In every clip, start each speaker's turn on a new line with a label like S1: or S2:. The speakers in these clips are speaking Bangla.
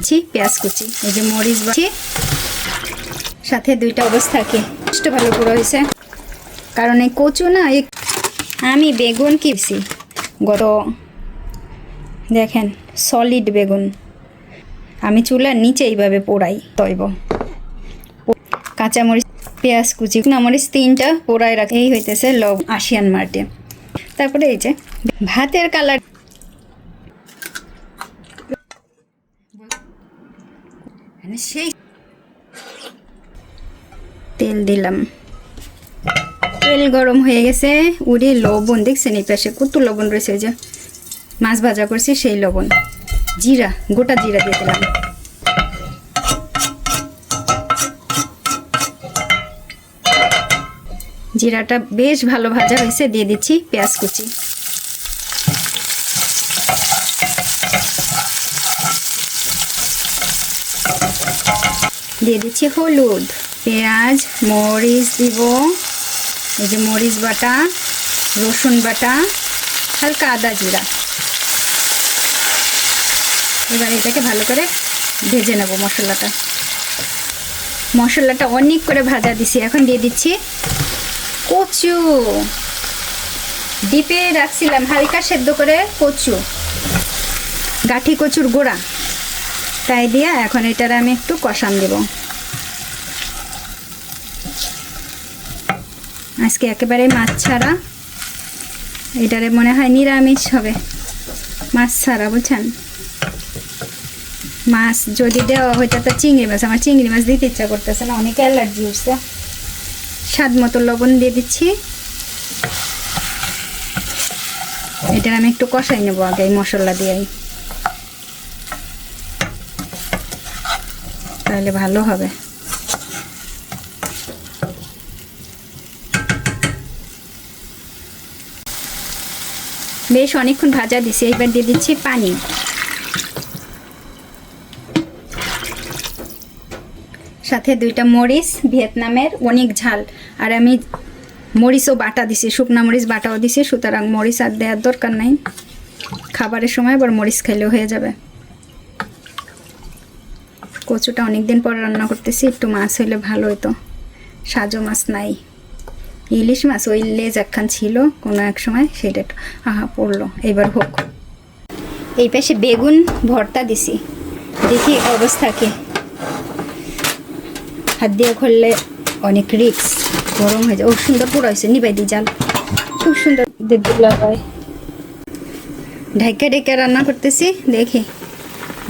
S1: পেঁয়াজ কুচি, এই যে মরিচ বাছি, সাথে দুইটা অবস্থাকে একটু ভালো করে হয়েছে, কারণ এই কচু না আমি বেগুন কিনছি গত, দেখেন সলিড বেগুন আমি চুলার নিচে এইভাবে পোড়াই তৈব, কাঁচামরিচ পেঁয়াজ কুচি মরিচ 3টা পোড়াই রাখি, এই হইতেছে আশিয়ান মার্টে। তারপরে এই যে ভাতের কালার, সেই তেল দিলাম, তেল গরম হয়ে গেছে, উড়ে লবণ দেখছেন এই পাশে কত লবণ রয়েছে, যে মাছ ভাজা করছি সেই লবণ, জিরা গোটা জিরা দিয়ে দিলাম, জিরাটা বেশ ভালো ভাজা হয়েছে, দিয়ে দিচ্ছি পেঁয়াজ কুচি, দিয়ে দিচ্ছি হলুদ, পেঁয়াজ মরিচ দিব, এই যে মরিচ বাটা, রসুন বাটা, হালকা আদা জিরা। এবার এটাকে ভালো করে ভেজে নেব মশলাটা অনেক করে ভাজা দিছি। এখন দিয়ে দিচ্ছি কচু, ডিপে রাখছিলাম হালকা সেদ্ধ করে কচু, গাঠি কচুর গোড়া, তাই দিয়ে এখন এটার আমি একটু কষান দেব। আজকে একেবারে মাছ ছাড়া, এটারে মনে হয় নিরামিষ হবে, মাছ ছাড়া, বুঝছেন। মাছ যদি দেওয়া হইতো তো চিংড়ি মাছ, আমার চিংড়ি মাছ দিতে ইচ্ছা করতেছে না, অনেক অ্যালার্জি উঠছে। স্বাদ মতো লবণ দিয়ে দিচ্ছি, এটার আমি একটু কষাই নেবো আগে এই মশলা দিয়েই, তাহলে ভালো হবে। বেশ অনেকক্ষণ ভাজা দিছি, এবার দিয়ে দিচ্ছি পানি, সাথে 2টা মরিচ, ভিয়েতনামের অনেক ঝাল, আর আমি মরিচও বাটা দিছি, শুকনা মরিচ বাটাও দিছি, সুতরাং মরিচ আর দেওয়ার দরকার নাই, খাবারের সময় আবার মরিচ খাইলেও হয়ে যাবে। কচুটা অনেকদিন পর রান্না করতেছি, একটু মাছ হইলে ভালো হতো, সাজো মাছ নাই, ইলিশ মাছ ওই লেজ একখান ছিল কোনো এক সময়, সেটা একটু পড়লো, এবার হোক। এই পাশে বেগুন ভর্তা দিছি, দেখি অবস্থা কি, হাত দিয়ে খুললে অনেক রিক্স, গরম হয়ে যায়। ও সুন্দর পুরো হয়েছে, নিবাই দি জাল, খুব সুন্দর ঢাকা ঢেকে রান্না করতেছি, দেখি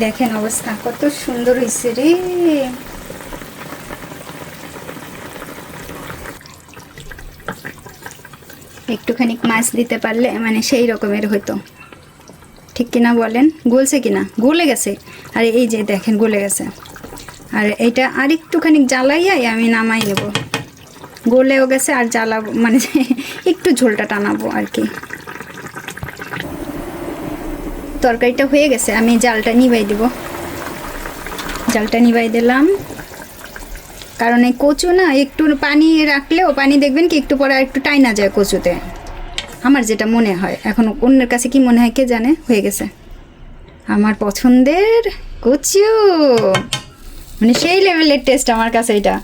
S1: দেখেন অবস্থা কত সুন্দর হয়েছে রে। একটুখানি মাছ দিতে পারলে মানে সেই রকমের হইতো, ঠিক কিনা বলেন? গলছে কিনা? গলে গেছে, আর এই যে দেখেন গলে গেছে, আর এইটা আর একটুখানি জ্বালাইয়াই আমি নামাই নেব, গলেও গেছে, আর জ্বালাবো মানে একটু ঝোলটা টানাবো আর কি। তরকারিটা হয়ে গেছে, আমি জালটা নিভাই দিব, জালটা নিভাই দিলাম, কারণ এই কচু না একটু পানি রাখলেও পানি দেখবেন কি একটু পরে একটু টাইনা যায় কচুতে, আমার যেটা মনে হয়, এখন অন্যের কাছে কি মনে হয় কে জানে। হয়ে গেছে আমার পছন্দের কচু, মানে সেই লেভেলের টেস্ট আমার কাছে এটা।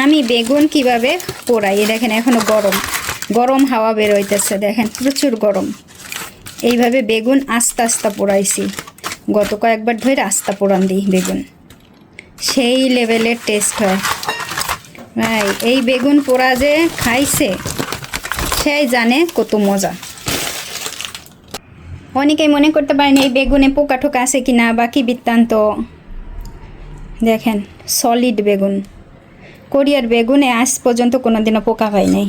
S1: আমি বেগুন কিভাবে পোড়াই দেখেন, এখনো গরম গরম হাওয়া বের হইতেছে, দেখেন প্রচুর গরম। এইভাবে বেগুন আস্তে আস্তে পোড়াইছি, গত কয়েকবার ধরে আস্তে পোড়ান দিই বেগুন, সেই লেভেলের টেস্ট হয় ভাই। এই বেগুন পোড়া যে খাইছে সেই জানে কত মজা। অনেকেই মনে করতে পারেন এই বেগুনে পোকা টোকা আছে কিনা বা কি বৃত্তান্ত, দেখেন সলিড বেগুন, কোরিয়ার বেগুনে আজ পর্যন্ত কোনোদিনও পোকা পাই নাই,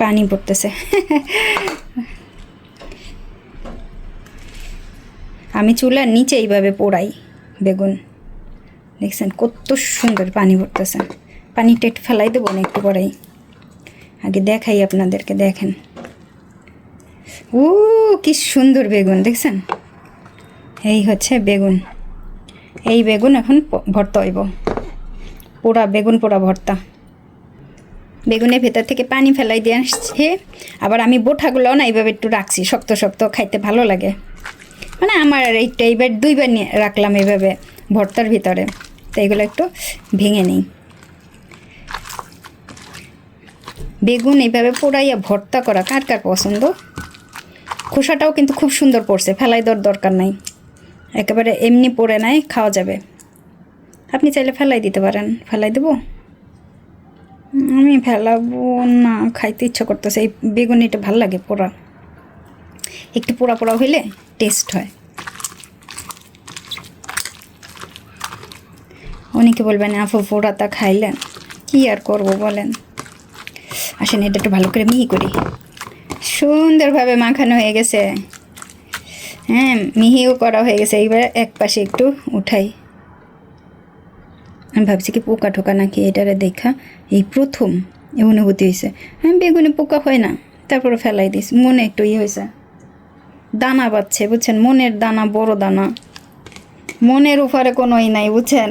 S1: পানি পড়তেছে। আমি চুলার নিচে এইভাবে পোড়াই বেগুন, দেখছেন কত সুন্দর পানি পড়তেছে, পানিটা একটু ফেলাই দেবো না একটু পরেই, আগে দেখাই আপনাদেরকে, দেখেন ও কি সুন্দর বেগুন, দেখছেন এই হচ্ছে বেগুন, এই বেগুন এখন ভর্তা হইব, পোড়া বেগুন পোড়া ভর্তা। বেগুনের ভেতর থেকে পানি ফেলাই দিয়ে আসছে, আবার আমি বোঠাগুলো না এইভাবে একটু রাখছি, শক্ত শক্ত খাইতে ভালো লাগে, মানে আমার এইটা এইবার 2বার নিয়ে রাখলাম এইভাবে ভর্তার ভিতরে, তো এগুলো একটু ভেঙে নিই। বেগুন এইভাবে পোড়াইয়া ভর্তা করা কার কার পছন্দ? খোসাটাও কিন্তু খুব সুন্দর পড়ছে, ফেলাই দেওয়ার দরকার নাই, একেবারে এমনি পড়ে নাই, খাওয়া যাবে। আপনি চাইলে ফেলাই দিতে পারেন। ফেলাই দেবো? আমি ফেলাবো না, খাইতে ইচ্ছা করতেছে। এই বেগুনিটা ভাল লাগে পোড়া, একটু পোড়া পোড়া হইলে টেস্ট হয়। অনেকে বলবেন আপু পোড়াটা খাইলেন, কি আর করব বলেন। আসেন এটা একটু ভালো করে মিহি করি। সুন্দরভাবে মাখানো হয়ে গেছে, হ্যাঁ মিহিও করা হয়ে গেছে। এইবার এক পাশে একটু উঠাই। আমি ভাবছি কি পোকা ঠোকা নাকি, এটারে দেখা এই প্রথম এই অনুভূতি হয়েছে। হ্যাঁ বেগুনে পোকা হয় না, তারপরে ফেলাই দিস। মনে একটু হয়েছে, দানা বাচ্ছে বুঝছেন, মনের দানা, বড় দানা। মনের উপরে কোনো নাই বুঝছেন।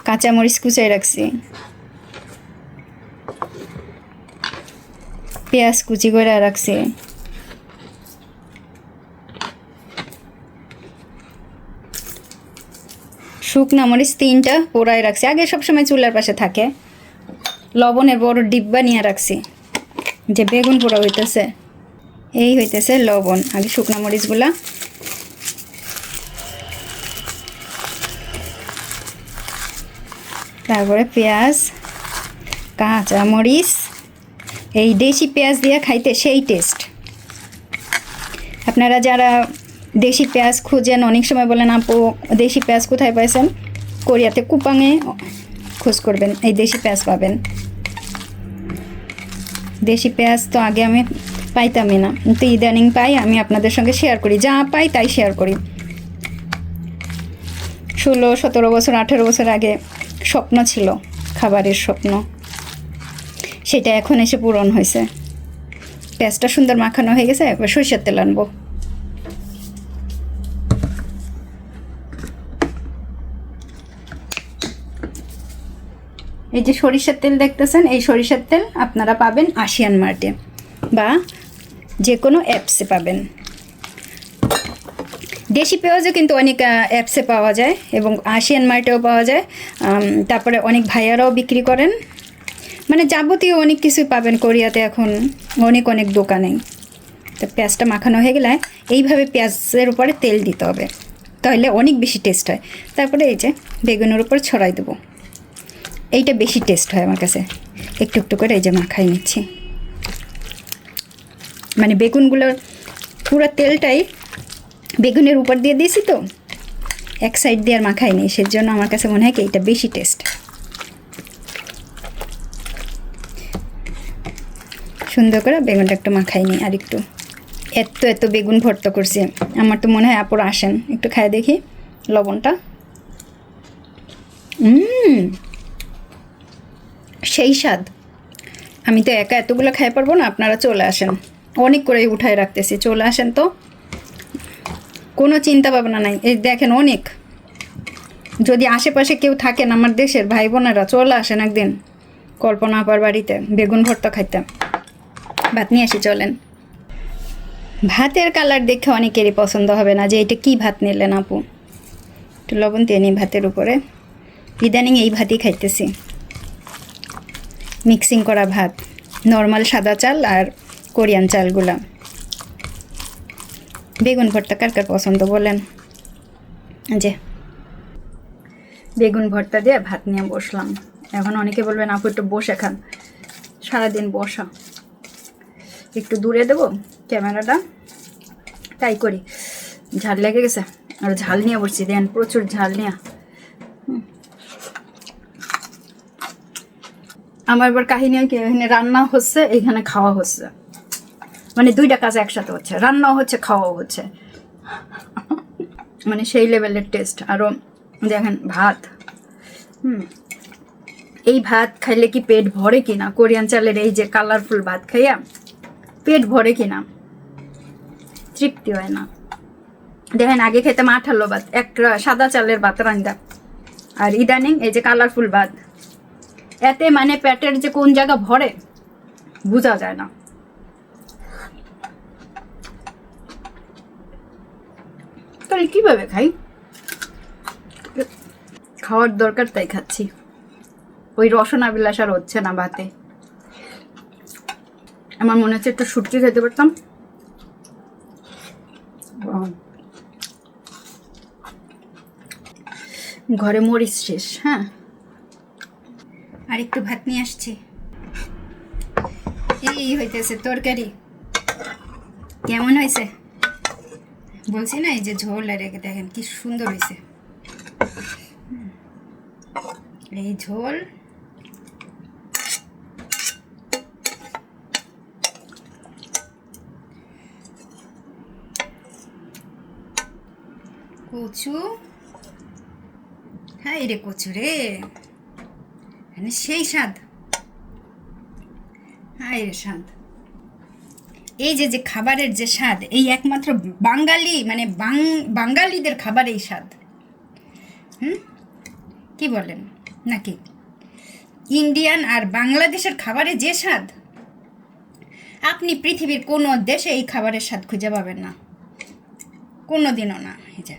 S1: কাঁচামরিচ কুচাই রাখছি, পেঁয়াজ কুচি করে রাখছি, শুকনা মরিচ 3টা পোড়ায় রাখছি। আগে সবসময় চুলার পাশে থাকে। লবণের বড় ডিব্বা নিয়ে রাখছি, যে বেগুন পোড়া হইতেছে, এই হইতেছে লবণ। আগে শুকনা মরিচগুলা, তারপরে পেঁয়াজ, কাঁচামরিচ। এই দেশি পেঁয়াজ দিয়ে খাইতে সেই টেস্ট। আপনারা যারা দেশি পেঁয়াজ খুঁজেন, অনেক সময় বলেন আপু দেশি পেঁয়াজ কোথায় পাইছেন? কোরিয়াতে কুপাংয়ে খোঁজ করবেন, এই দেশি পেঁয়াজ পাবেন। দেশি পেঁয়াজ তো আগে আমি পাইতামই না, কিন্তু ইদানিং পাই। আমি আপনাদের সঙ্গে শেয়ার করি, যা পাই তাই শেয়ার করি। 16, 17 বছর, 18 বছর আগে স্বপ্ন ছিল, খাবারের স্বপ্ন, সেটা এখন এসে পূরণ হয়েছে। পেঁয়াজটা সুন্দর মাখানো হয়ে গেছে, এবার সরিষার তেল আনবো। এই যে সরিষার তেল দেখতেছেন, এই সরিষার তেল আপনারা পাবেন আশিয়ান মার্টে বা যে কোনো অ্যাপসে পাবেন। দেশি পেঁয়াজও কিন্তু অনেক অ্যাপসে পাওয়া যায় এবং আশিয়ান মার্টেও পাওয়া যায়। তারপরে অনেক ভাইয়ারাও বিক্রি করেন, মানে যাবতীয় অনেক কিছুই পাবেন কোরিয়াতে এখন, অনেক অনেক দোকানেই। তো পেঁয়াজটা মাখানো হয়ে গেলে এইভাবে পেঁয়াজের উপরে তেল দিতে হবে, তাহলে অনেক বেশি টেস্ট হয়। তারপরে এই যে বেগুনের উপর ছড়াই দেবো, এইটা বেশি টেস্ট হয় আমার কাছে। একটু একটু করে এই যে মাখাই নিচ্ছি, মানে বেগুনগুলোর পুরো তেলটাই বেগুনের উপর দিয়ে দিয়েছি, তো এক সাইড দিয়ে আর মাখাই নেই, সেজন্য আমার কাছে মনে হয় কি এইটা বেশি টেস্ট। সুন্দর করে বেগুনটা একটু মাখাই নিই আর একটু। এত বেগুন ভর্তা করছি, আমার তো মনে হয় আপুরা আসেন একটু খাই দেখি লবণটা। সেই স্বাদ। আমি তো একা এতগুলো খাই পারবো না, আপনারা চলে আসেন, অনেক করে উঠায় রাখতেছি, চলে আসেন তো, কোনো চিন্তা ভাবনা নাই। এই দেখেন অনেক, যদি আশেপাশে কেউ থাকেন আমার দেশের ভাই বোনেরা, চলে আসেন একদিন কল্পনা আপার বাড়িতে, বেগুন ভর্তা খাইতে। ভাত নিয়ে আসি চলেন। ভাতের কালার দেখে অনেকেরই পছন্দ হবে না যে এটা কি ভাত নিলেন আপু। একটু লবণ দিয়ে নিই ভাতের উপরে। ইদানিং এই ভাতই খাইতেছি, মিক্সিং করা ভাত, নর্মাল সাদা চাল আর কোরিয়ান চালগুলা। বেগুন ভর্তা কার কার পছন্দ বলেন। যে বেগুন ভর্তা দিয়ে ভাত নিয়ে বসলাম। এখন অনেকে বলবেন আপু একটু বসে খান, সারাদিন বসা, একটু দূরে দেবো ক্যামেরাটা, তাই করি। ঝাল লেগে গেছে, আর ঝাল নিয়ে বসছি, দেন প্রচুর ঝাল নিয়ে। আমার এবার কাহিনী কি, এখানে রান্না হচ্ছে, এখানে খাওয়া হচ্ছে, মানে দুইটা কাজ একসাথে হচ্ছে, রান্নাও হচ্ছে খাওয়াও হচ্ছে, মানে সেই লেভেলের টেস্ট। আরও দেখেন ভাত, এই ভাত খাইলে কি পেট ভরে কিনা, কোরিয়ান চালের এই যে কালারফুল ভাত খাইয়া পেট ভরে কিনা, তৃপ্তি হয় না। দেখেন আগে খেতাম আঠালো ভাত, একটা সাদা চালের ভাত রান্দা, আর ইদানিং এই যে কালারফুল ভাত, এতে মানে পেটের যে কোন জায়গা ভরে বোঝা যায় না। তরকারি কিভাবে খাই, খাওয়ার দরকার তাই খাচ্ছি। ওই রসনা বিলাস আর হচ্ছে না ভাতে। আমার মনে হচ্ছে একটু শুটকি খেতে পারতাম। ঘরে মরিচ শেষ। হ্যাঁ, আর একটু ভাত নিয়ে আসছি। এই হইতেছে তরকারি। কেমন হয়েছে বলছি না, এই যে ঝোল আর রেখে দেখেন কি সুন্দর হয়েছে। এই ঝোল কচু, হ্যাঁ রে কচু রে, মানে সেই স্বাদ। হায় রে স্বাদ। এই যে যে খাবারের যে স্বাদ, এই একমাত্র বাঙালি মানে বাঙালিদের খাবারেই স্বাদ। কি বলেন নাকি? ইন্ডিয়ান আর বাংলাদেশের খাবারে যে স্বাদ, আপনি পৃথিবীর কোনো দেশে এই খাবারের স্বাদ খুঁজে পাবেন না, কোনো দিনও না। এই যে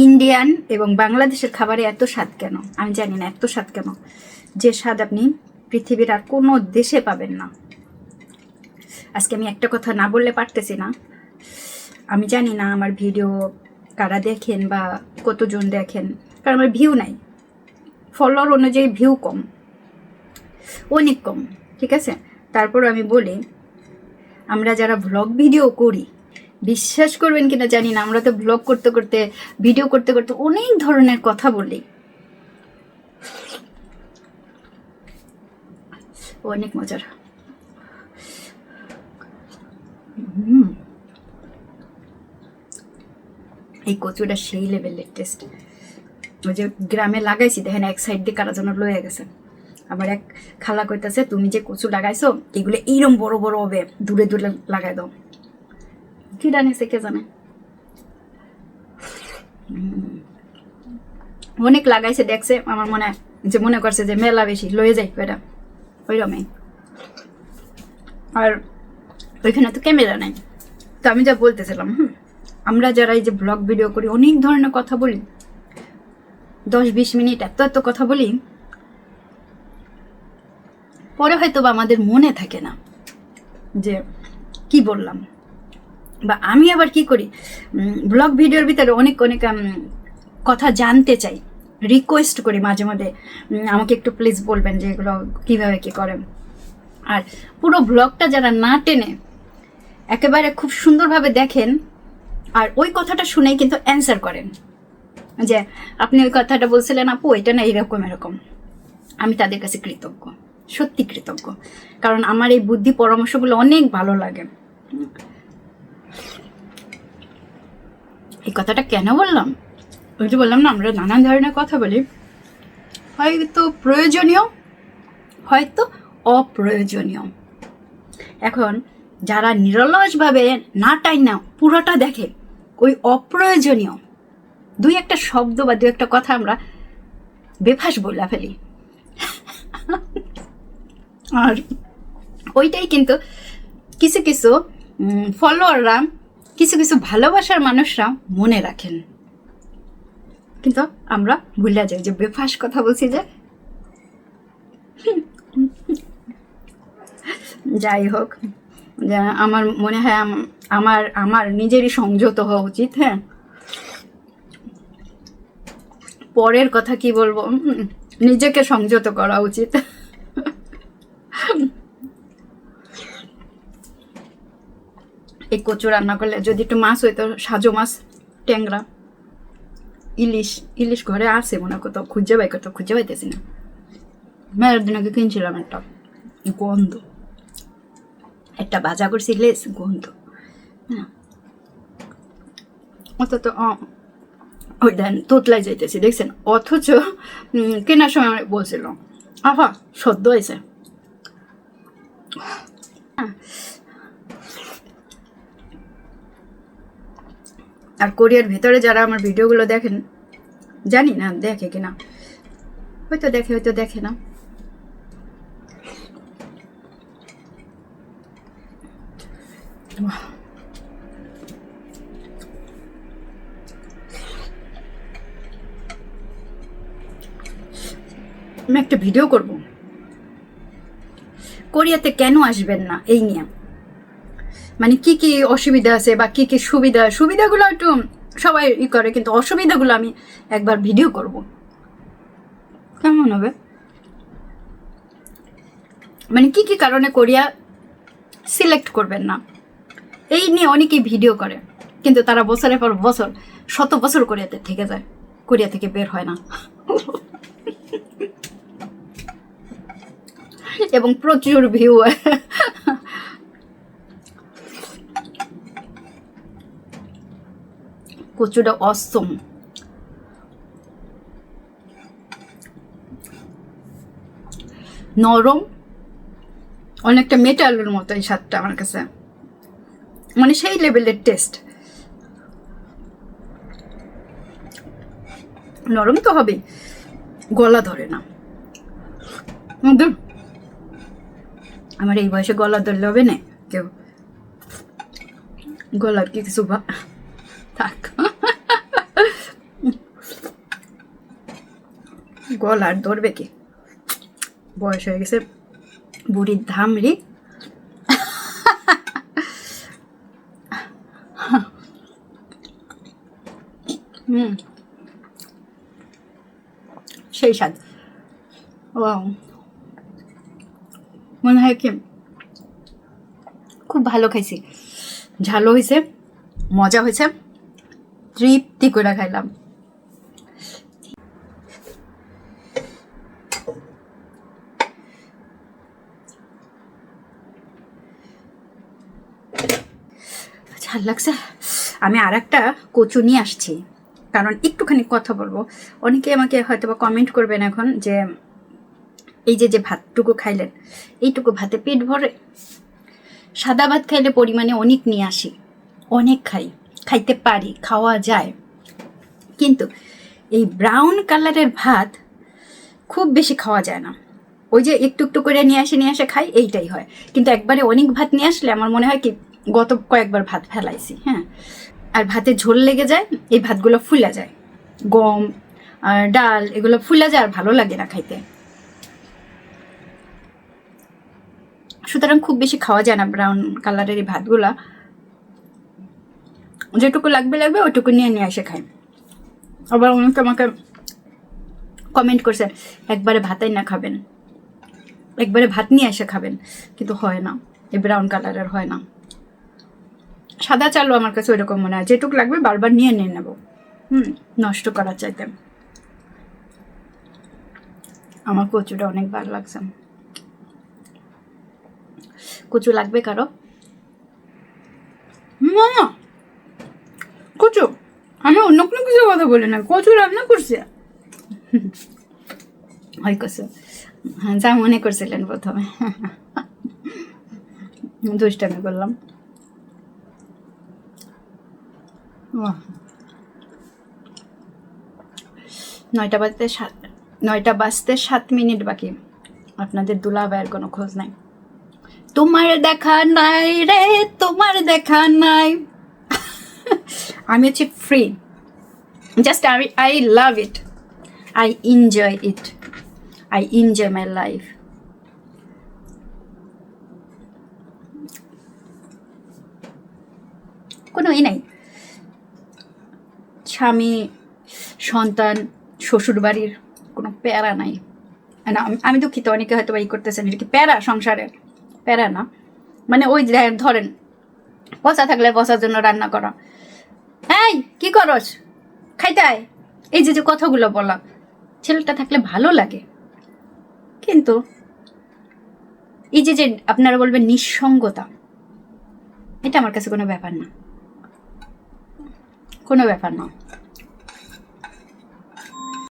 S1: ইন্ডিয়ান এবং বাংলাদেশের খাবারে এত স্বাদ কেন আমি জানি না, এত স্বাদ কেন, যে স্বাদ আপনি পৃথিবীর আর কোনো দেশে পাবেন না। আজকে আমি একটা কথা না বললে পারতেছি না। আমি জানি না আমার ভিডিও কারা দেখেন বা কতজন দেখেন, কারণ আমার ভিউ নাই, ফলোয়ার অনুযায়ী ভিউ কম, অনেক কম, ঠিক আছে। তারপর আমি বলি, আমরা যারা ভ্লগ ভিডিও করি, বিশ্বাস করবেন কিনা জানি না, আমরা তো ভ্লগ করতে করতে ভিডিও করতে করতে অনেক ধরনের কথা বলি, অনেক মজার। এই কচুটা সেই লেভেলের টেস্ট। ওই যে গ্রামে লাগাইছি দেখেন, এক সাইড দিয়ে কারা যেন লয়ে গেছে। আমার এক খালা কইতাছে, তুমি যে কচু লাগাইছো এগুলো এইরকম বড় বড় হবে, দূরে দূরে লাগাই দাও। কি জানিছে কে জানে, অনেক লাগাইছে দেখছে, আমার মনে যে মনে করছে যে মেলা বেশি লয়ে যাই এটা ওইরকমই। আর ওইখানে তো ক্যামেরা নাই, তো আমি যা বলতেছিলাম, আমরা যারা এই যে ব্লগ ভিডিও করি অনেক ধরনের কথা বলি, 10-20 মিনিট এত এত কথা বলি, পরে হয়তো বা আমাদের মনে থাকে না যে কি বললাম। বা আমি আবার কি করি, ব্লগ ভিডিওর ভিতরে অনেক অনেক কথা জানতে চাই, রিকোয়েস্ট করি মাঝে মাঝে, আমাকে একটু প্লিজ বলবেন যে এগুলো কীভাবে কী করেন। আর পুরো ব্লগটা যারা না টেনে একেবারে খুব সুন্দরভাবে দেখেন, আর ওই কথাটা শুনেই কিন্তু অ্যান্সার করেন যে আপনি ওই কথাটা বলছিলেন আপু, এটা না এরকম এরকম, আমি তাদের কাছে কৃতজ্ঞ, সত্যি কৃতজ্ঞ। কারণ আমার এই বুদ্ধি পরামর্শগুলো অনেক ভালো লাগে। এই কথাটা কেন বললাম, ওই যে বললাম না, আমরা নানান ধরনের কথা বলি, হয়তো প্রয়োজনীয়, হয়তো অপ্রয়োজনীয়। এখন যারা নিরলসভাবে না টাইনা পুরোটা দেখে, ওই অপ্রয়োজনীয় 2-1 শব্দ বা 2-1 কথা আমরা বেফাস বলে ফেলি, আর ওইটাই কিন্তু কিছু কিছু ফলোয়াররা, কিছু কিছু ভালোবাসার মানুষরা মনে রাখেন, কিন্তু আমরা ভুলে যাই যে বেফাস কথা বলছি যে। যাই হোক, আমার মনে হয় আমার আমার নিজেরই সংযত হওয়া উচিত। হ্যাঁ, পরের কথা কি বলবো, নিজেকে সংযত করা উচিত। এই কচু রান্না করলে যদি একটু মাছ হইতো, সাজো মাছ, ট্যাংরা, ইলিশ, ইলিশ ঘরে আছে মনে কোথাও, খুঁজে পাইতেছি না। মেয়ের দিন আগে কিনছিলাম একটা, গন্ধ, একটা ভাজা করছি লেস, গন্ধ। হ্যাঁ, অত ওই দেন তোতলাই যাইতেছি দেখছেন, অথচ কেনার সময় আমার বলছিল আহা সদ্য হয়েছে। আর কোরিয়ার ভেতরে যারা আমার ভিডিওগুলো দেখেন, জানি না দেখে কিনা, হয়তো দেখে হয়তো দেখে না, আমি একটা ভিডিও করব কোরিয়াতে কেন আসবেন না এই নিয়ে, মানে কি কি অসুবিধা আছে বা কি কি সুবিধাগুলো একটু সবাই করে, কিন্তু অসুবিধাগুলো আমি একবার ভিডিও করব, কেমন হবে? মানে কি কি কারণে কোরিয়া সিলেক্ট করবেন না, এই নিয়ে অনেকেই ভিডিও করে, কিন্তু তারা বছরের পর বছর শত বছর কোরিয়াতে থেকে যায়, কোরিয়া থেকে বের হয় না। এবং প্রচুর ভিউ। কচুটা অসম, নরম, অনেকটা মেটালের মতো এই স্বাদটা আমার কাছে, মানে সেই লেভেলের টেস্ট। নরম তো হবে, গলা ধরে না। আমার এই বয়সে গলা ধরলে হবে না কেউ, গলার কি কিছু থাক, গলার ধরবে কি, বয়স হয়ে গেছে, বুড়ির ধামড়ি। সেই স্বাদ, মনে হয় কি খুব ভালো খাইছি, ঝালও হয়েছে, মজা হয়েছে, তৃপ্তি করে খাইলাম। ঝাল লাগছে। আমি আর একটা কচু নিয়ে আসছি, কারণ একটুখানি কথা বলবো। অনেকে আমাকে হয়তো বা কমেন্ট করবেন এখন যে এই যে ভাতটুকু খাইলেন, এইটুকু ভাতে পেট ভরে? সাদা ভাত খাইলে পরিমাণে অনেক নিয়ে আসি, অনেক খাই, খাইতে পারি, খাওয়া যায়, কিন্তু এই ব্রাউন কালারের ভাত খুব বেশি খাওয়া যায় না। ওই যে একটু একটু করে নিয়ে আসে খাই, এইটাই হয়। কিন্তু একবারে অনেক ভাত নিয়ে আসলে আমার মনে হয় কি গত কয়েকবার ভাত ফেলাইছি, হ্যাঁ, আর ভাতে ঝোল লেগে যায়, এই ভাতগুলো ফুলা যায়, গম আর ডাল এগুলো ফুলা যায়, আর ভালো লাগে না খাইতে। সুতরাং খুব বেশি খাওয়া যায় না ব্রাউন কালারের এই ভাতগুলা, যেটুকু লাগবে ওইটুকু নিয়ে এসে খাই। আবার অনেকে আমাকে কমেন্ট করছে একবারে ভাতাই না খাবেন, একবারে ভাত নিয়ে এসে খাবেন, কিন্তু হয় না, এই ব্রাউন কালারের হয় না। সাদা চালও আমার কাছে ওইরকম মনে হয়, যেটুকু লাগবে বারবার নিয়ে নেব, নষ্ট করার চাইতে। আমার কচুটা অনেক ভালো লাগছে। কচু লাগবে কারো? না, কচু, আমি অন্য কোনো কিছু কথা বলি না, কচু রান্না করছি। হয় কচু, হ্যাঁ, যা মনে করছিলেন প্রথমে, দুষ্টামি করলাম। 9টা বাজতে 7 মিনিট বাকি, আপনাদের দুলাভাইয়ের কোনো খোঁজ নাই। তোমার দেখা নাই রে, তোমার দেখা নাই। আমি হচ্ছে free, just I love it, I enjoy it, I enjoy my life. কোনো নাই, স্বামী, সন্তান, শ্বশুর বাড়ির কোনো প্যারা নাই। না, আমি দুঃখিত, অনেকে হয়তো এই করতেছেন এটা কি প্যারা, সংসারের প্যারা না, মানে ওই ধরেন পচা থাকলে পচার জন্য রান্না করা, এই কি করস খাইতে আয়, এই যে কথাগুলো বলা, ছেলেটা থাকলে ভালো লাগে। কিন্তু এই যে আপনারা বলবেন নিঃসঙ্গতা, এটা আমার কাছে কোনো ব্যাপার না, কোনো ব্যাপার না।